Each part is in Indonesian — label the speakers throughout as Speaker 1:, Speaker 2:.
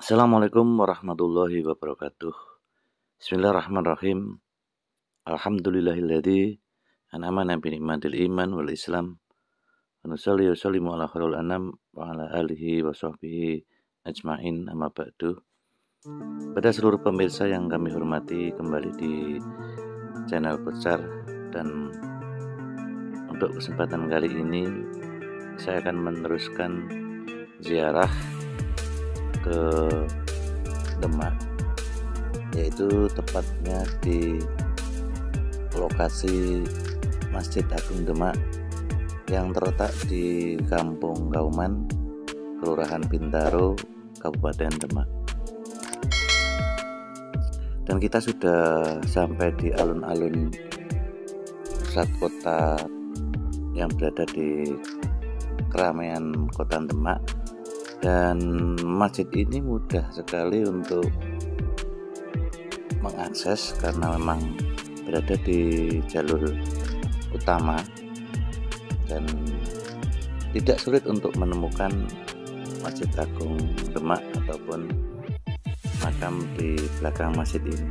Speaker 1: Assalamualaikum warahmatullahi wabarakatuh. Bismillahirrahmanirrahim. Alhamdulillahilladzi an'amana bi ni'matil iman wal islam. Wa nusalli wa sallimu ala khairil anam wa ala alihi wa sahbihi ajmain, amma ba'du. Pada seluruh pemirsa yang kami hormati, kembali di channel Besar, dan untuk kesempatan kali ini saya akan meneruskan ziarah ke Demak, yaitu tepatnya di lokasi Masjid Agung Demak yang terletak di Kampung Kauman, Kelurahan Bintaro, Kabupaten Demak. Dan kita sudah sampai di alun-alun pusat kota yang berada di keramaian kota Demak. Dan masjid ini mudah sekali untuk mengakses karena memang berada di jalur utama dan tidak sulit untuk menemukan Masjid Agung Demak ataupun makam di belakang masjid ini.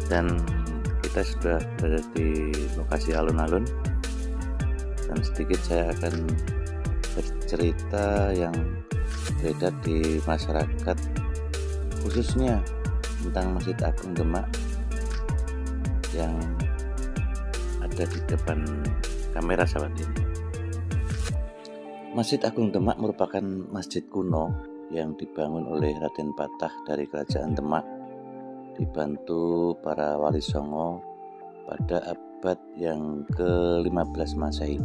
Speaker 1: Dan kita sudah berada di lokasi alun-alun, dan sedikit saya akan bercerita yang beredar di masyarakat, khususnya tentang Masjid Agung Demak yang ada di depan kamera sahabat ini. Masjid Agung Demak merupakan masjid kuno yang dibangun oleh Raden Patah dari Kerajaan Demak, dibantu para wali songo pada abad yang ke-15 Masehi.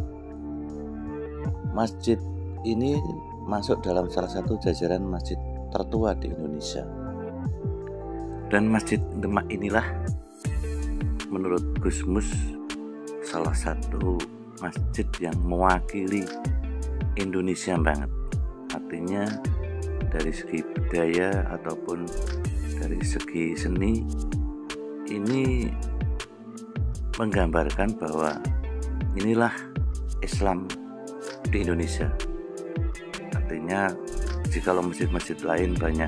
Speaker 1: Masjid ini masuk dalam salah satu jajaran masjid tertua di Indonesia. Dan Masjid Demak inilah menurut Gusmus salah satu masjid yang mewakili Indonesia banget. Artinya dari segi budaya ataupun dari segi seni, ini menggambarkan bahwa inilah Islam di Indonesia. Artinya jikalau masjid-masjid lain banyak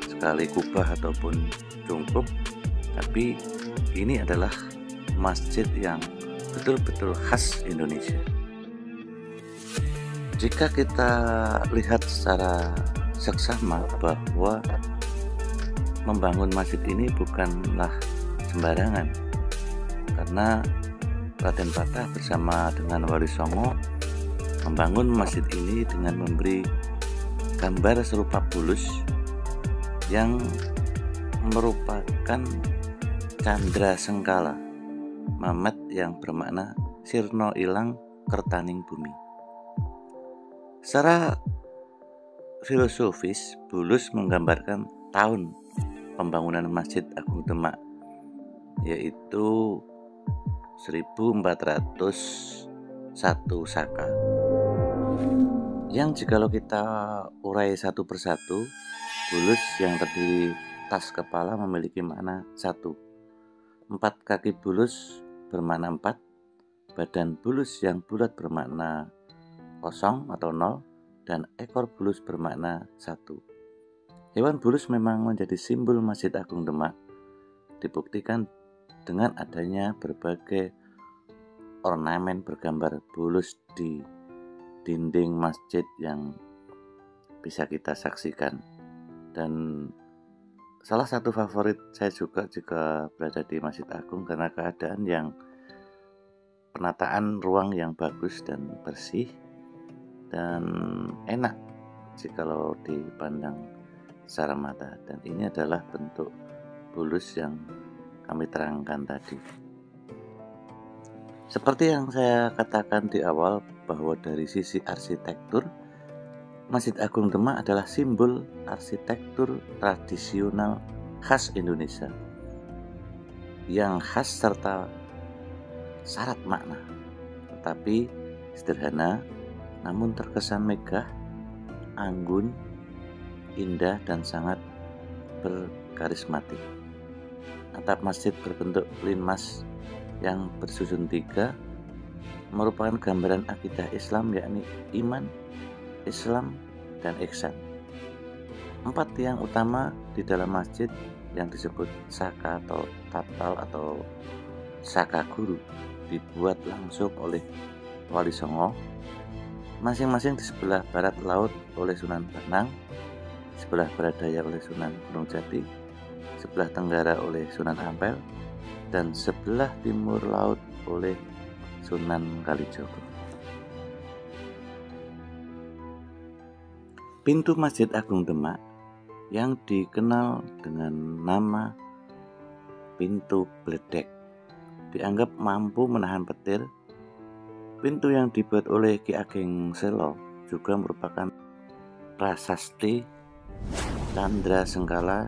Speaker 1: sekali kubah ataupun cungkup, tapi ini adalah masjid yang betul-betul khas Indonesia. Jika kita lihat secara seksama bahwa membangun masjid ini bukanlah sembarangan, karena Raden Patah bersama dengan Wali Songo membangun masjid ini dengan memberi gambar serupa bulus yang merupakan candra sengkala Mamet yang bermakna sirno ilang kertaning bumi. Secara filosofis, bulus menggambarkan tahun pembangunan Masjid Agung Demak, yaitu 1401 Saka, yang jikalau kita urai satu persatu, bulus yang terdiri tas kepala memiliki makna satu, 4 kaki bulus bermakna 4, badan bulus yang bulat bermakna kosong atau 0, dan ekor bulus bermakna 1. Hewan bulus memang menjadi simbol Masjid Agung Demak, dibuktikan dengan adanya berbagai ornamen bergambar bulus di dinding masjid yang bisa kita saksikan. Dan salah satu favorit saya juga jika berada di Masjid Agung karena keadaan yang penataan ruang yang bagus dan bersih dan enak jikalau dipandang secara mata. Dan ini adalah bentuk bulus yang kami terangkan tadi. Seperti yang saya katakan di awal, bahwa dari sisi arsitektur, Masjid Agung Demak adalah simbol arsitektur tradisional khas Indonesia, yang khas serta syarat makna, tetapi sederhana namun terkesan megah, anggun, indah, dan sangat berkarismatik. Atap masjid berbentuk linmas yang bersusun 3 merupakan gambaran akidah Islam, yakni iman, Islam, dan ihsan. 4 tiang utama di dalam masjid yang disebut saka atau tapal atau saka guru dibuat langsung oleh Wali Songo, masing-masing di sebelah barat laut oleh Sunan Bonang, sebelah barat daya oleh Sunan Gunung Jati, sebelah tenggara oleh Sunan Ampel, dan sebelah timur laut oleh Sunan Kalijogo. Pintu Masjid Agung Demak yang dikenal dengan nama pintu Bledek dianggap mampu menahan petir. Pintu yang dibuat oleh Ki Ageng Selo juga merupakan prasasti Candra Sengkala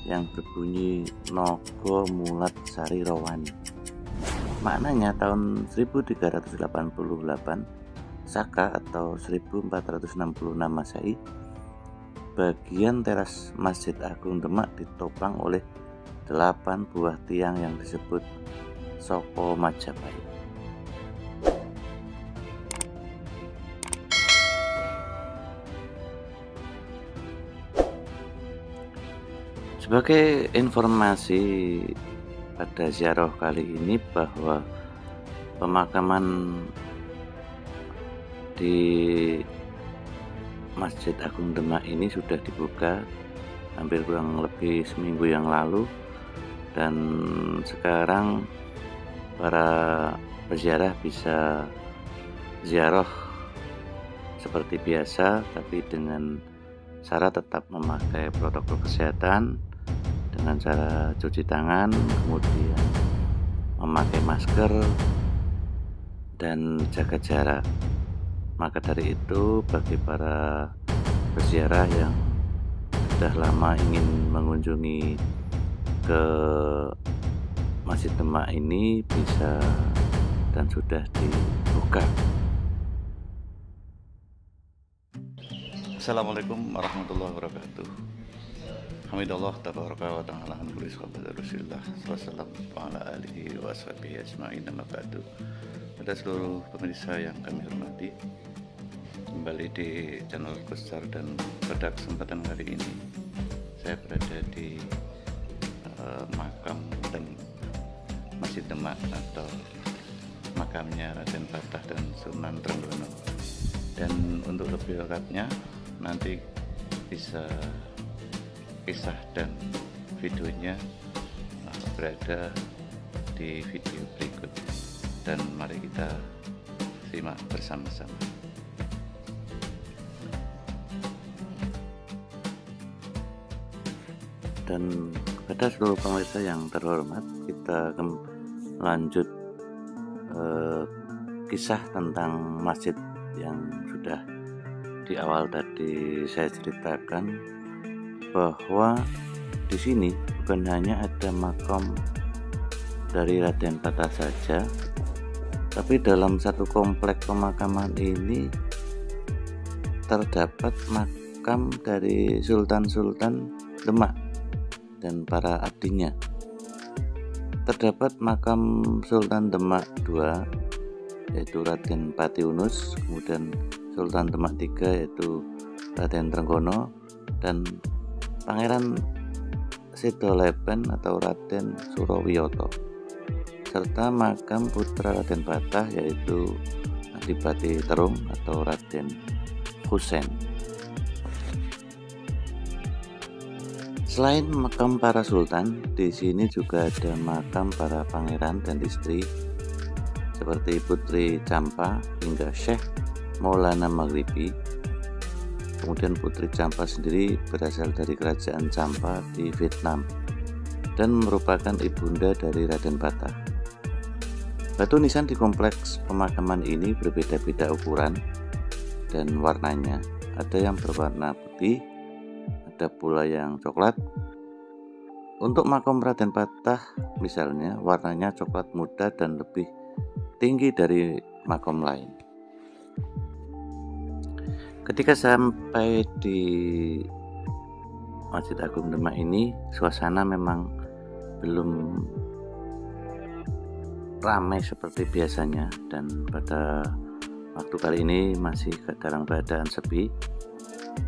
Speaker 1: yang berbunyi Nogo Mulat Sari Rowani. Maknanya tahun 1388 Saka atau 1466 Masehi, bagian teras Masjid Agung Demak ditopang oleh 8 buah tiang yang disebut Soko Majapahit. Sebagai informasi pada ziarah kali ini bahwa pemakaman di Masjid Agung Demak ini sudah dibuka hampir kurang lebih seminggu yang lalu, dan sekarang para peziarah bisa ziarah seperti biasa, tapi dengan syarat tetap memakai protokol kesehatan dengan cara cuci tangan, kemudian memakai masker dan jaga jarak. Maka dari itu, bagi para peziarah yang sudah lama ingin mengunjungi ke Masjid Demak ini bisa dan sudah dibuka. Assalamualaikum warahmatullahi wabarakatuh. Hamidallah tabaraka wa ta'ala an kulli sahabat Rasulullah sallallahu alaihi wa sahbihi ajma'in, amma ba'du. Pada seluruh pemirsa yang kami hormati, kembali di channel Kustar, dan pada kesempatan kali ini saya berada di makam dan Masjid Demak atau makamnya Raden Patah dan Sunan Trenggono. Dan untuk lebih lengkapnya nanti bisa kisah dan videonya berada di video berikut, dan mari kita simak bersama-sama. Dan kepada seluruh pemirsa yang terhormat, kita lanjut kisah tentang masjid yang sudah di awal tadi saya ceritakan, bahwa di sini bukan hanya ada makam dari Raden Patah saja, tapi dalam satu komplek pemakaman ini terdapat makam dari Sultan-Sultan Demak dan para abdinya. Terdapat makam Sultan Demak II, yaitu Raden Patiunus, kemudian Sultan Demak III, yaitu Raden Trenggono, dan Pangeran Sidoleben atau Raden Surowiyoto, serta makam putra Raden Patah, yaitu Adipati Terung atau Raden Husein. Selain makam para sultan, di sini juga ada makam para pangeran dan istri seperti Putri Campa hingga Syekh Maulana Maghribi. Kemudian Putri Campa sendiri berasal dari kerajaan Campa di Vietnam dan merupakan ibunda dari Raden Patah. Batu nisan di kompleks pemakaman ini berbeda-beda ukuran dan warnanya. Ada yang berwarna putih, ada pula yang coklat. Untuk makam Raden Patah misalnya, warnanya coklat muda dan lebih tinggi dari makam lain. Ketika sampai di Masjid Agung Demak ini, suasana memang belum ramai seperti biasanya, dan pada waktu kali ini masih dalam keadaan sepi.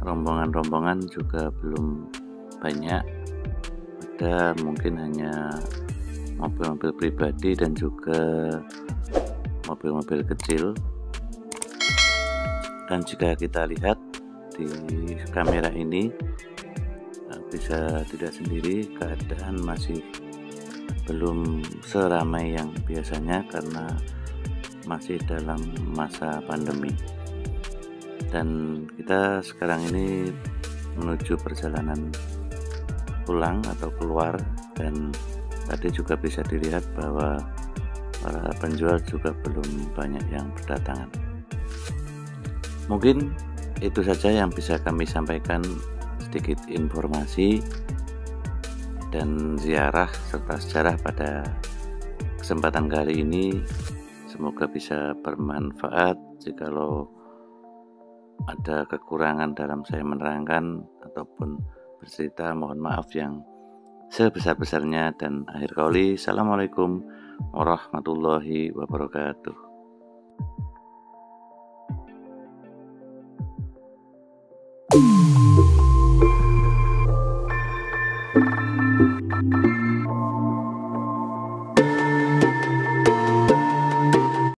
Speaker 1: rombongan-rombongan juga belum banyak, ada mungkin hanya mobil-mobil pribadi dan juga mobil-mobil kecil. Dan jika kita lihat di kamera ini bisa tidak sendiri, keadaan masih belum seramai yang biasanya karena masih dalam masa pandemi. Dan kita sekarang ini menuju perjalanan pulang atau keluar, dan tadi juga bisa dilihat bahwa para penjual juga belum banyak yang berdatangan. Mungkin itu saja yang bisa kami sampaikan, sedikit informasi dan ziarah serta sejarah pada kesempatan kali ini. Semoga bisa bermanfaat. Jikalau ada kekurangan dalam saya menerangkan ataupun bercerita, mohon maaf yang sebesar-besarnya. Dan akhir kali, assalamualaikum warahmatullahi wabarakatuh.